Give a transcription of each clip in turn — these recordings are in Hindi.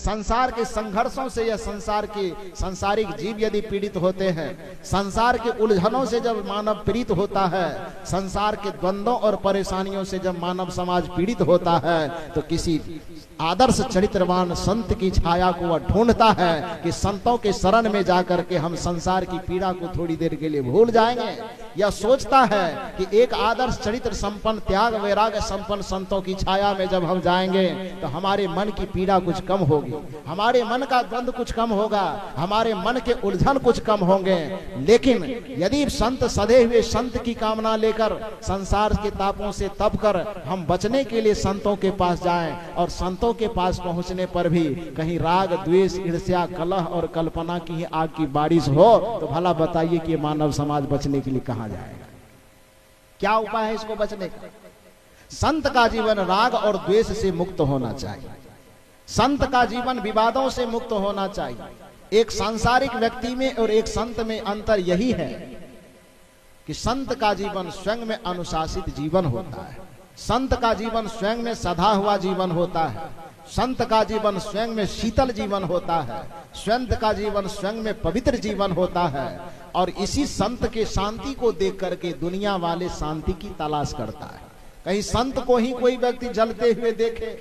संसार के संघर्षों से या संसार के सांसारिक जीव यदि पीड़ित होते हैं, संसार के उलझनों से जब मानव पीड़ित होता है, संसार के द्वंद्वों और परेशानियों से जब मानव समाज पीड़ित होता है, तो किसी आदर्श चरित्रवान संत की छाया को वह ढूंढता है कि संतों के शरण में जाकर के हम संसार की पीड़ा को थोड़ी देर के लिए भूल जाएंगे। यह सोचता है कि एक आदर्श चरित्र संपन्न, त्याग वैराग्य संपन्न संतों की छाया में जब हम जाएंगे तो हमारे मन की पीड़ा कुछ कम होगी, हमारे मन का द्वंद्व कुछ कम होगा, हमारे मन के उलझन कुछ कम होंगे। लेकिन यदि संत सधे हुए संत की कामना लेकर संसार के तापों से तप कर हम बचने के लिए संतों के पास जाएं और संतों के पास पहुंचने पर भी कहीं राग द्वेष ईर्ष्या कलह और कल्पना की आग की बारिश हो, तो भला बताइए कि मानव समाज बचने के लिए कहां जाएगा? क्या उपाय है इसको बचने का? संत का जीवन राग और द्वेष से मुक्त होना चाहिए, संत का जीवन विवादों से मुक्त होना चाहिए। एक सांसारिक व्यक्ति में और एक संत में अंतर यही है कि संत का जीवन स्वयं में अनुशासित जीवन होता है, संत का जीवन स्वयं में सधा हुआ जीवन होता है, संत का जीवन स्वयं में शीतल जीवन होता है, संत का जीवन स्वयं में पवित्र जीवन होता है। और इसी संत के शांति को देख करके दुनिया वाले शांति की तलाश करता है। कहीं संत को ही कोई व्यक्ति जलते हुए देखे,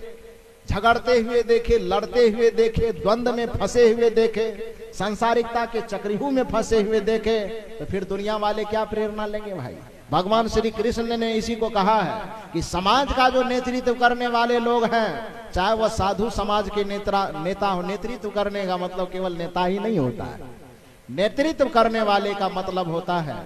झगड़ते हुए देखे, लड़ते हुए देखे, द्वंद्व में फंसे हुए देखे, सांसारिकता के चक्रव्यूह में फंसे हुए देखे, तो फिर दुनिया वाले क्या प्रेरणा लेंगे भाई? भगवान श्री कृष्ण ने इसी को कहा है कि समाज का जो नेतृत्व करने वाले लोग हैं, चाहे वह साधु समाज के नेता हो, नेतृत्व करने का मतलब केवल नेता ही नहीं होता है। नेतृत्व करने वाले का मतलब होता है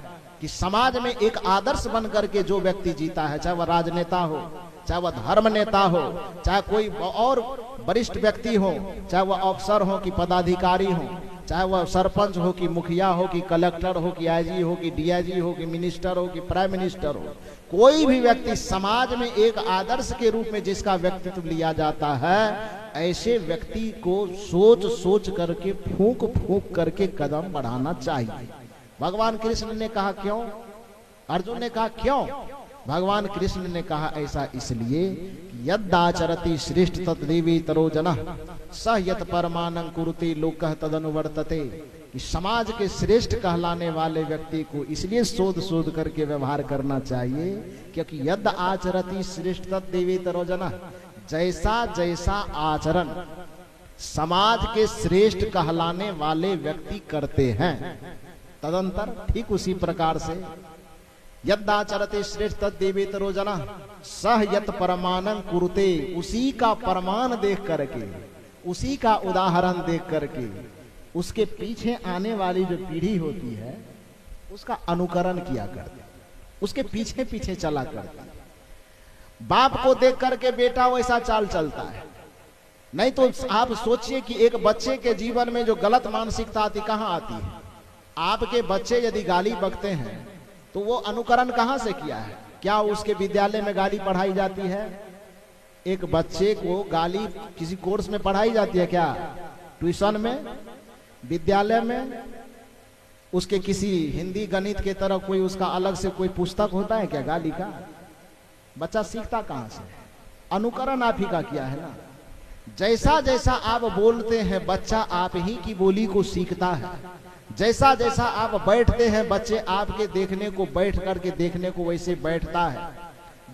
कि समाज में एक आदर्श बन करके जो व्यक्ति जीता है, चाहे वह राजनेता हो, चाहे वह धर्म नेता हो, चाहे कोई और वरिष्ठ व्यक्ति हो, चाहे वह अफसर हो कि पदाधिकारी हो, चाहे वह सरपंच हो कि मुखिया हो कि कलेक्टर हो कि आईजी हो कि डीआईजी हो कि मिनिस्टर हो कि प्राइम मिनिस्टर हो, कोई भी व्यक्ति समाज में एक आदर्श के रूप में जिसका व्यक्तित्व लिया जाता है, ऐसे व्यक्ति को सोच सोच करके, फूंक फूंक करके कदम बढ़ाना चाहिए। भगवान कृष्ण ने कहा क्यों? अर्जुन ने कहा क्यों? भगवान कृष्ण ने कहा ऐसा इसलिए कि यद्दाचरति श्रेष्ठ तद्देवी तरो जनः स यत् परमानं कुरुते लोकः तदनुवर्तते। कि समाज के श्रेष्ठ कहलाने वाले व्यक्ति को इसलिए शोध शोध करके व्यवहार करना चाहिए क्योंकि यद आचरति श्रेष्ठ तद्देवी तरो जनः, जैसा जैसा आचरण समाज के श्रेष्ठ कहलाने वाले व्यक्ति करते हैं, तदंतर ठीक उसी प्रकार से यद्दाचरते श्रेष्ठ तद्देवेतरो जनः सह यत् परमानं कुरुते, उसी का प्रमाण देख करके, उसी का उदाहरण देख करके उसके पीछे आने वाली जो पीढ़ी होती है उसका अनुकरण किया करते, उसके पीछे पीछे चला करते। बाप को देख करके बेटा वैसा चाल चलता है। नहीं तो आप सोचिए कि एक बच्चे के जीवन में जो गलत मानसिकता आती कहां आती है? आपके बच्चे यदि गाली बकते हैं तो वो अनुकरण कहां से किया है? क्या उसके विद्यालय में गाली पढ़ाई जाती है? एक बच्चे को गाली किसी कोर्स में पढ़ाई जाती है क्या? ट्यूशन में, विद्यालय में? उसके किसी हिंदी गणित के तरह कोई उसका अलग से कोई पुस्तक होता है क्या गाली का? बच्चा सीखता कहां से? अनुकरण आप ही का किया है ना। जैसा जैसा आप बोलते हैं बच्चा आप ही की बोली को सीखता है, जैसा जैसा आप बैठते हैं बच्चे आपके देखने को, बैठ करके देखने को वैसे बैठता है,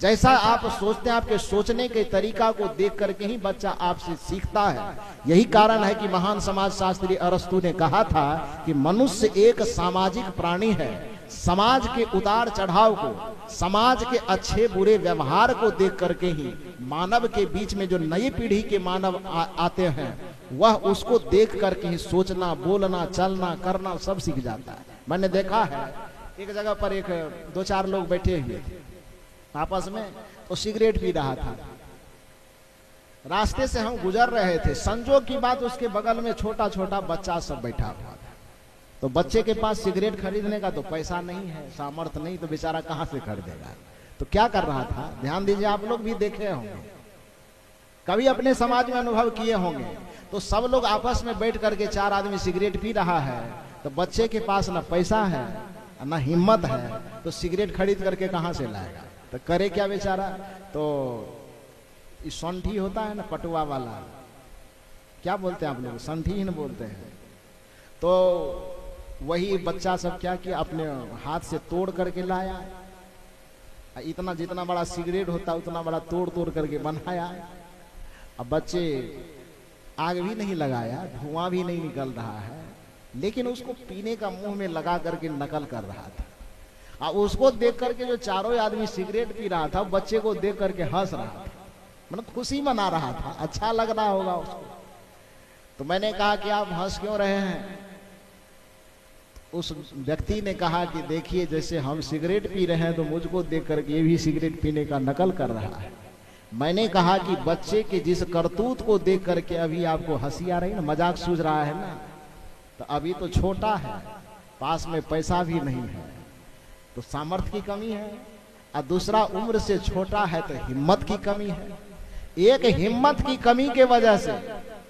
जैसा आप सोचते हैं आपके सोचने के तरीका को देख करके ही बच्चा आपसे सीखता है। यही कारण है कि महान समाज शास्त्री अरस्तु ने कहा था कि मनुष्य एक सामाजिक प्राणी है। समाज के उतार चढ़ाव को, समाज के अच्छे बुरे व्यवहार को देख करके ही मानव के बीच में जो नई पीढ़ी के मानव आते हैं वह उसको देख करके ही सोचना, बोलना, चलना, करना सब सीख जाता है। मैंने देखा है एक जगह पर एक दो चार लोग बैठे हुए थे आपस में, तो सिगरेट पी रहा था। रास्ते से हम गुजर रहे थे, संजोग की बात उसके बगल में छोटा छोटा बच्चा सब बैठा हुआ था। तो बच्चे के पास सिगरेट खरीदने का तो पैसा नहीं है, सामर्थ्य नहीं, तो बेचारा कहां से खरीदेगा। तो क्या कर रहा था, ध्यान दीजिए, आप लोग भी देखे होंगे, कभी अपने समाज में अनुभव किए होंगे। तो सब लोग आपस में बैठ करके चार आदमी सिगरेट पी रहा है, तो बच्चे के पास ना पैसा है ना हिम्मत है, तो सिगरेट खरीद करके कहां से लाएगा? तो करे क्या बेचारा? तो सौंठी होता है ना पटुआ वाला, क्या बोलते हैं आप लोग, संठीन बोलते हैं। तो वही बच्चा सब क्या किया, अपने हाथ से तोड़ करके लाया, इतना जितना बड़ा सिगरेट होता उतना बड़ा तोड़ तोड़ करके बनाया। अब बच्चे आग भी नहीं लगाया, धुआं भी नहीं निकल रहा है, लेकिन उसको पीने का मुंह में लगा करके नकल कर रहा था। अब उसको देख करके जो चारों आदमी सिगरेट पी रहा था, बच्चे को देख करके हंस रहा था, मतलब खुशी मना रहा था, अच्छा लग रहा होगा उसको। तो मैंने कहा कि आप हंस क्यों रहे हैं? उस व्यक्ति ने कहा कि देखिए, जैसे हम सिगरेट पी रहे हैं तो मुझको देख करके ये भी सिगरेट पीने का नकल कर रहा है। मैंने कहा कि बच्चे के जिस करतूत को देख करके अभी आपको हंसी आ रही ना, मजाक सूझ रहा है ना, तो अभी तो छोटा है, पास में पैसा भी नहीं है, तो सामर्थ्य की कमी है, और दूसरा उम्र से छोटा है तो हिम्मत की कमी है। एक हिम्मत की कमी के वजह से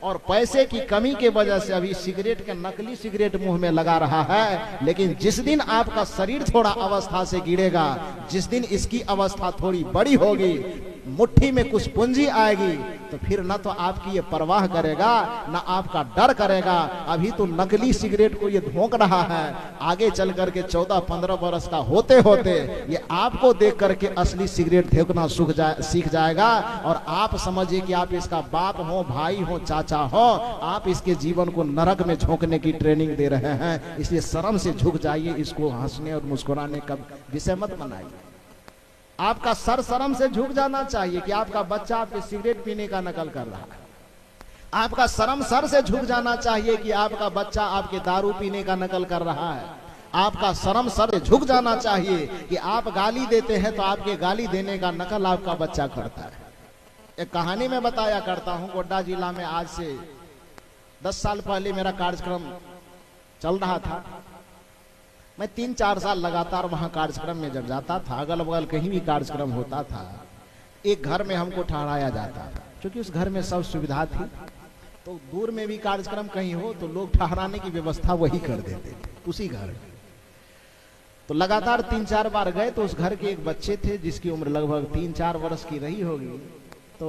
और पैसे की कमी के वजह से अभी सिगरेट के नकली सिगरेट मुंह में लगा रहा है। लेकिन जिस दिन आपका शरीर थोड़ा अवस्था से गिरेगा, जिस दिन इसकी अवस्था थोड़ी बड़ी होगी, मुट्ठी में कुछ पूंजी आएगी, तो फिर न तो आपकी ये परवाह करेगा, न आपका डर करेगा। अभी तो नकली सिगरेट को ये धोंक रहा है, आगे चल करके 14-15 वर्ष का होते होते ये आपको देख करके असली सिगरेट धोंकना सीख जाएगा। और आप समझिए कि आप इसका बाप हो, भाई हो, चाचा हो, आप इसके जीवन को नरक में झोंकने की ट्रेनिंग दे रहे हैं। इसलिए शर्म से झुक जाइए, इसको हंसने और मुस्कुराने का विषय मत बनाइए। आपका सर शर्म से झुक जाना चाहिए कि आपका बच्चा आपके सिगरेट पीने का नकल कर रहा है। आपका शर्म सर से झुक जाना चाहिए कि आपका बच्चा आपके दारू पीने का नकल कर रहा है। आपका शर्म सर से झुक जाना चाहिए कि आप गाली देते हैं तो आपके गाली देने का नकल आपका बच्चा करता है। एक कहानी में बताया करता हूं, गोड्डा जिला में आज से 10 साल पहले मेरा कार्यक्रम चल रहा था। मैं 3-4 साल लगातार वहां कार्यक्रम में जब जाता था, अगल बगल कहीं भी कार्यक्रम होता था, एक घर में हमको ठहराया जाता था, क्योंकि उस घर में सब सुविधा थी। तो दूर में भी कार्यक्रम कहीं हो तो लोग ठहराने की व्यवस्था वही कर देते थे, उसी घर में। तो लगातार 3-4 बार गए तो उस घर के एक बच्चे थे जिसकी उम्र लगभग 3-4 वर्ष की रही होगी। तो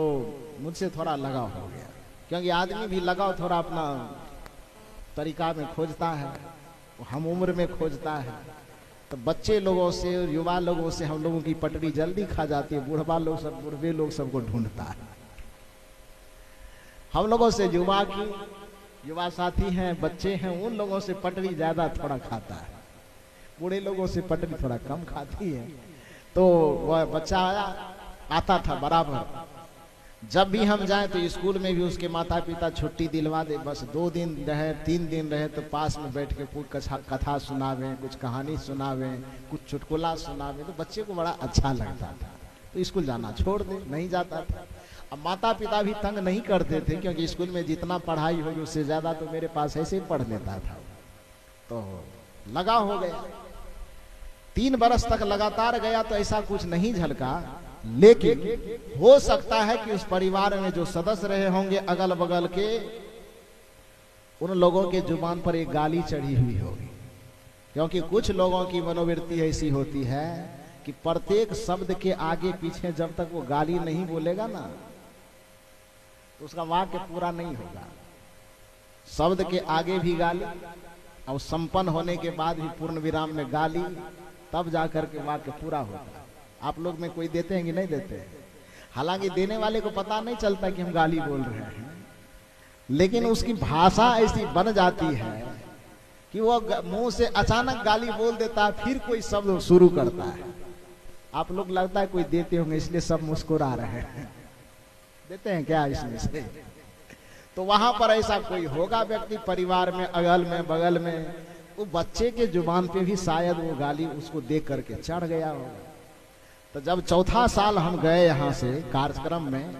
मुझसे थोड़ा लगाव हो गया, क्योंकि आदमी भी लगाव थोड़ा अपना तरीका में खोजता है, हम उम्र में खोजता है। तो बच्चे लोगों से और युवा लोगों से हम लोगों की पटरी जल्दी खा जाती है, बुढ़वे लोग सबको ढूंढता है। हम लोगों से युवा साथी हैं, बच्चे हैं, उन लोगों से पटरी ज्यादा थोड़ा खाता है, बूढ़े लोगों से पटरी थोड़ा कम खाती है। तो वह बच्चा आता था बराबर, जब भी हम जाएं तो स्कूल में भी उसके माता पिता छुट्टी दिलवा दे, बस 2 दिन रहे 3 दिन रहे तो पास में बैठ के कुछ कथा सुनावे, कुछ कहानी सुनावे, कुछ चुटकुला सुनावे, तो बच्चे को बड़ा अच्छा लगता था। तो स्कूल जाना छोड़ दे, नहीं जाता था। अब माता पिता भी तंग नहीं करते थे, क्योंकि स्कूल में जितना पढ़ाई होगी उससे ज्यादा तो मेरे पास ऐसे ही पढ़ लेता था। तो लगा हो गया, 3 बरस तक लगातार गया तो ऐसा कुछ नहीं झलका। लेकिन हो सकता है कि उस परिवार में जो सदस्य रहे होंगे अगल बगल के, उन लोगों के जुबान पर एक गाली चढ़ी हुई होगी, क्योंकि कुछ लोगों की मनोवृत्ति ऐसी होती है कि प्रत्येक शब्द के आगे पीछे जब तक वो गाली नहीं बोलेगा ना, तो उसका वाक्य पूरा नहीं होगा। शब्द के आगे भी गाली और संपन्न होने के बाद भी पूर्ण विराम में गाली, तब जाकर के वाक्य पूरा होगा। आप लोग में कोई देते हैं कि नहीं देते? हालांकि देने वाले को पता नहीं चलता कि हम गाली बोल रहे हैं, लेकिन उसकी भाषा ऐसी बन जाती है कि वो मुंह से अचानक गाली बोल देता है, फिर कोई शब्द शुरू करता है। आप लोग लगता है कोई देते होंगे इसलिए सब मुस्कुरा रहे हैं, देते हैं क्या इसमें से? तो वहां पर ऐसा कोई होगा व्यक्ति परिवार में, अगल में बगल में, वो बच्चे के जुबान पे भी शायद वो गाली उसको देख करके चढ़ गया होगा। तो जब 4था साल हम गए यहाँ से कार्यक्रम में,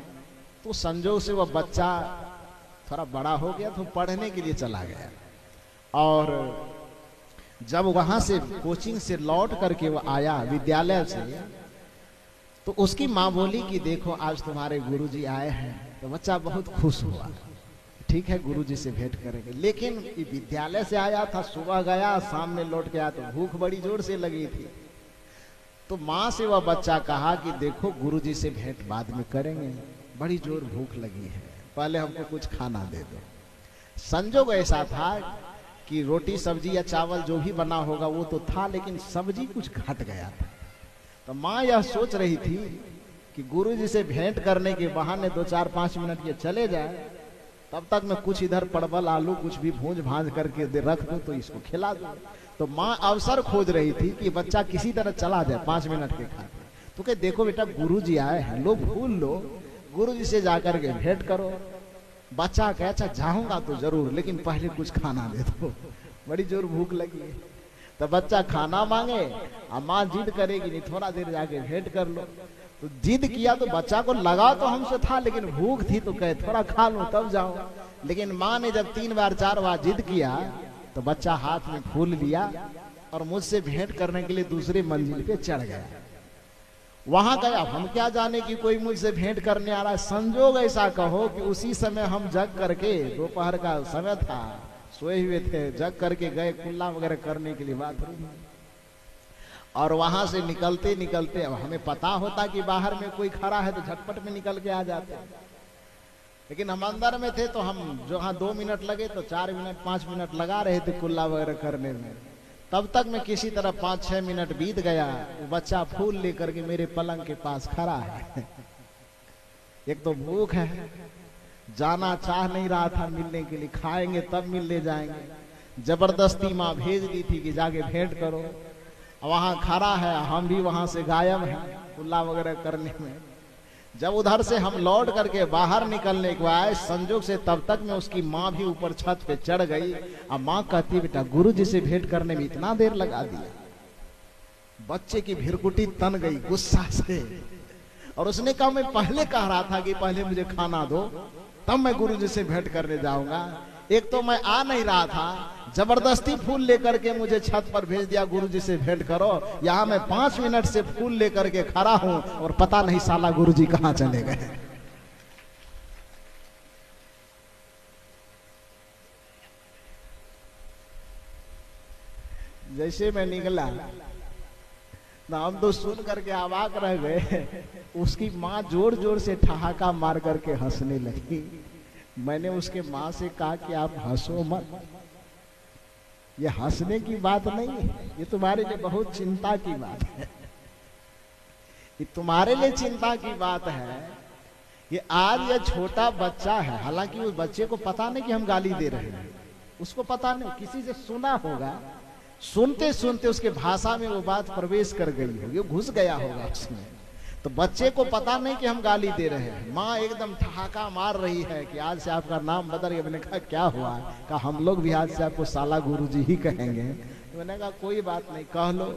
तो संजोग से वह बच्चा थोड़ा बड़ा हो गया तो पढ़ने के लिए चला गया। और जब वहां से कोचिंग से लौट करके वो आया विद्यालय से, तो उसकी माँ बोली कि देखो आज तुम्हारे गुरुजी आए हैं। तो बच्चा बहुत खुश हुआ, ठीक है गुरुजी से भेंट करेंगे। लेकिन विद्यालय से आया था, सुबह गया, शाम में लौट के आया, तो भूख बड़ी जोर से लगी थी। तो माँ से वह बच्चा कहा कि देखो गुरुजी से भेंट बाद में करेंगे, बड़ी जोर भूख लगी है, पहले हमको कुछ खाना दे दो। संजोग ऐसा था कि रोटी सब्जी या चावल जो भी बना होगा वो तो था, लेकिन सब्जी कुछ घट गया था। तो माँ यह सोच रही थी कि गुरुजी से भेंट करने के बहाने 2-4-5 मिनट ये चले जाए, तब तक मैं कुछ इधर परवल आलू कुछ भी भूंज भांज करके रख दूं तो इसको खिला दूं। तो माँ अवसर खोज रही थी कि बच्चा किसी तरह चला जाए 5 मिनट के खाते। तो कहे देखो बेटा गुरुजी आए हैं, लो भूल लो, गुरुजी से जाकर के भेंट करो। बच्चा कहे अच्छा जाऊंगा तो जरूर, लेकिन पहले कुछ खाना दे दो, बड़ी जोर भूख लगी है। तो बच्चा खाना मांगे और माँ जिद करेगी नहीं थोड़ा देर जाके भेंट कर लो। तो जिद किया तो बच्चा को लगा तो हमसे था, लेकिन भूख थी तो कहे थोड़ा खा लो तब जाओ। लेकिन माँ ने जब 3-4 बार जिद किया तो बच्चा हाथ में फूल लिया और मुझसे भेंट करने के लिए दूसरी मंजिल पे चढ़ गया। वहां गया, हम क्या जाने कि कोई मुझसे भेंट करने आ रहा है। संजोग ऐसा कहो कि उसी समय हम जग करके, दोपहर का समय था, सोए हुए थे, जग करके गए कुल्ला वगैरह करने के लिए बाथरूम। और वहां से निकलते निकलते, अब हमें पता होता कि बाहर में कोई खड़ा है तो झटपट में निकल के आ जाते, लेकिन हम अंदर में थे तो हम जहाँ 2 मिनट लगे तो 4 मिनट 5 मिनट लगा रहे थे कुल्ला वगैरह करने में। तब तक में किसी तरह 5-6 मिनट बीत गया। वो बच्चा फूल लेकर के मेरे पलंग के पास खड़ा है। एक तो भूख है, जाना चाह नहीं रहा था मिलने के लिए, खाएंगे तब मिलने जाएंगे। जबरदस्ती माँ भेज दी थी कि जाके भेंट करो। वहां खड़ा है, हम भी वहां से गायब हैं कुल्ला वगैरह करने में। जब उधर से हम लौट करके बाहर निकलने के बाद संजोग से तब तक में उसकी माँ भी ऊपर छत पे चढ़ गई। अब माँ कहती बेटा गुरुजी से भेंट करने में इतना देर लगा दिया। बच्चे की भिरकुटी तन गई गुस्सा से, और उसने कहा मैं पहले कह रहा था कि पहले मुझे खाना दो तब मैं गुरुजी से भेंट करने जाऊंगा। एक तो मैं आ नहीं रहा था, जबरदस्ती फूल लेकर के मुझे छत पर भेज दिया गुरुजी से भेंट करो। यहाँ मैं 5 मिनट से फूल लेकर के खड़ा हूं और पता नहीं साला गुरुजी कहाँ चले गए। जैसे मैं निकला ना, हम तो सुन करके अवाक रह गए। उसकी माँ जोर जोर से ठहाका मार करके हंसने लगी। मैंने उसके माँ से कहा कि आप हंसो मत, ये हंसने की बात नहीं है, ये तुम्हारे लिए बहुत चिंता की बात है। ये तुम्हारे लिए चिंता की बात है। ये आज ये छोटा बच्चा है, हालांकि उस बच्चे को पता नहीं कि हम गाली दे रहे हैं, उसको पता नहीं, किसी से सुना होगा, सुनते सुनते उसके भाषा में वो बात प्रवेश कर गई होगी, घुस गया होगा उसमें। तो बच्चे को पता नहीं कि हम गाली दे रहे हैं। माँ एकदम ठहाका मार रही है कि आज से आपका नाम बदल गया। मैंने कहा क्या हुआ? कहा हम लोग भी आज से आपको साला गुरुजी ही कहेंगे। तो मैंने कहा कोई बात नहीं, कह लो,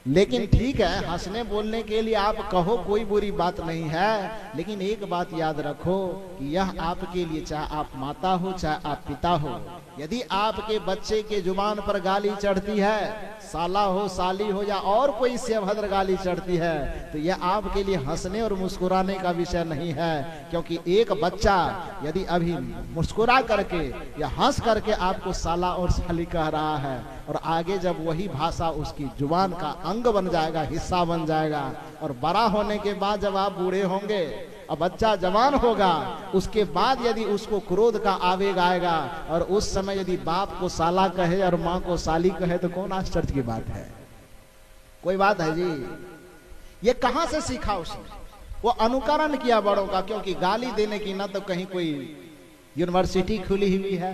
लेकिन ठीक है हंसने बोलने के लिए आप कहो, कोई बुरी बात नहीं है। लेकिन एक बात याद रखो कि यह आपके लिए, चाहे आप माता हो चाहे आप पिता हो, यदि आपके बच्चे के जुबान पर गाली चढ़ती है, साला हो साली हो या और कोई इससे अभद्र गाली चढ़ती है, तो यह आपके लिए हंसने और मुस्कुराने का विषय नहीं है। क्योंकि एक बच्चा यदि अभी मुस्कुरा करके या हंस करके आपको साला और साली कह रहा है, और आगे जब वही भाषा उसकी जुबान का अंग बन जाएगा, हिस्सा बन जाएगा, और बड़ा होने के बाद जब आप बूढ़े होंगे और बच्चा जवान होगा, उसके बाद यदि उसको क्रोध का आवेग आएगा और उस समय यदि बाप को साला कहे और माँ को साली कहे, तो कौन आश्चर्य की बात है? कोई बात है जी? ये कहां से सीखा उसने? वो अनुकरण किया बड़ों का। क्योंकि गाली देने की ना तो कहीं कोई यूनिवर्सिटी खुली हुई है,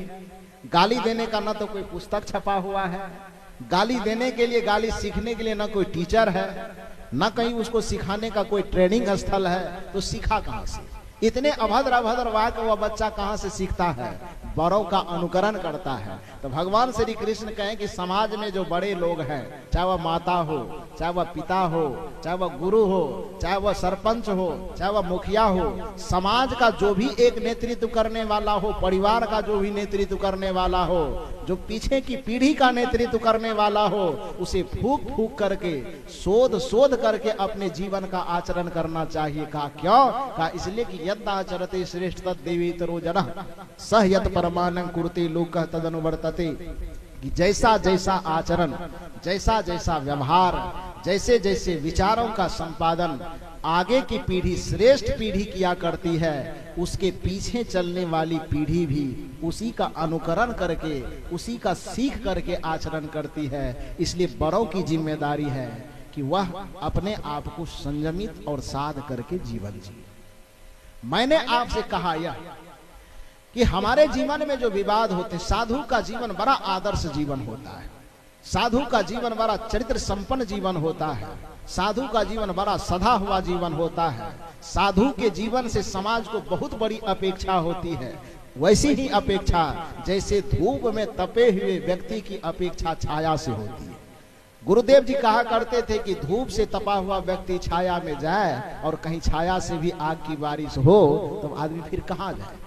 गाली देने का ना तो कोई पुस्तक छपा हुआ है, गाली देने के लिए, गाली सीखने के लिए ना कोई टीचर है, ना कहीं उसको सिखाने का कोई ट्रेनिंग स्थल है। तो सीखा कहां से? इतने अभद्र अभद्र वाक्य वह बच्चा कहां से सीखता है? बड़ों का अनुकरण करता है। तो भगवान श्री कृष्ण कहें कि समाज में जो बड़े लोग हैं, चाहे वह माता हो, चाहे वह पिता हो, चाहे वह गुरु हो, चाहे वह सरपंच हो, चाहे वह मुखिया हो, समाज का जो भी एक नेतृत्व करने वाला हो, परिवार का जो भी नेतृत्व करने वाला हो, जो पीछे की पीढ़ी का नेतृत्व करने वाला हो, उसे फूक फूक करके, शोध शोध करके अपने जीवन का आचरण करना चाहिए। कहा क्यों? कहा इसलिए कि यद आचरते श्रेष्ठ तद देवेतरो जनः सह यत परमानं कुरुते लोकः तदनुवर्तते। कि जैसा जैसा आचरण, जैसा जैसा व्यवहार, जैसे जैसे विचारों का संपादन आगे की पीढ़ी श्रेष्ठ पीढ़ी किया करती है, उसके पीछे चलने वाली पीढ़ी भी उसी का अनुकरण करके, उसी का सीख करके आचरण करती है। इसलिए बड़ों की जिम्मेदारी है कि वह अपने आप को संयमित और साध करके जीवन जिए। मैंने आपसे कहा यह कि हमारे जीवन में जो विवाद होते हैं, साधु का जीवन बड़ा आदर्श जीवन होता है, साधु का जीवन बड़ा चरित्र संपन्न जीवन होता है, साधु का जीवन बड़ा सधा हुआ जीवन होता है। साधु के जीवन से समाज को बहुत बड़ी अपेक्षा होती है, वैसी ही अपेक्षा जैसे धूप में तपे हुए व्यक्ति की अपेक्षा छाया से होती है। गुरुदेव जी कहा करते थे कि धूप से तपा हुआ व्यक्ति छाया में जाए और कहीं छाया से भी आग की बारिश हो तो आदमी फिर कहाँ जाए।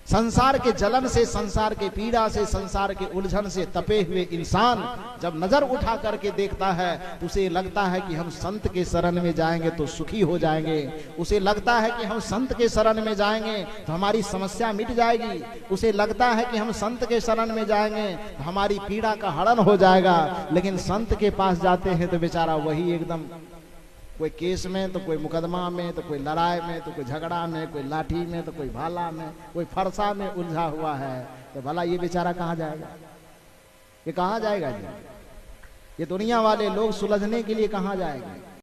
संसार के जलन से, संसार के पीड़ा से, संसार के उलझन से तपे हुए इंसान जब नजर उठा करके देखता है तो उसे लगता है कि हम संत के शरण में जाएंगे तो सुखी हो जाएंगे, उसे लगता है कि हम संत के शरण में जाएंगे तो हमारी समस्या मिट जाएगी, उसे लगता है कि हम संत के शरण में जाएंगे तो हमारी पीड़ा का हरण हो जाएगा। लेकिन संत के पास जाते हैं तो बेचारा वही एकदम कोई केस में, तो कोई मुकदमा में, तो कोई लड़ाई में, तो कोई झगड़ा में, कोई लाठी में, तो कोई भाला में, कोई फरसा में उलझा हुआ है। तो भला ये बेचारा कहाँ जाएगा, ये कहाँ जाएगा जी? ये दुनिया वाले लोग सुलझने के लिए कहाँ जाएंगे?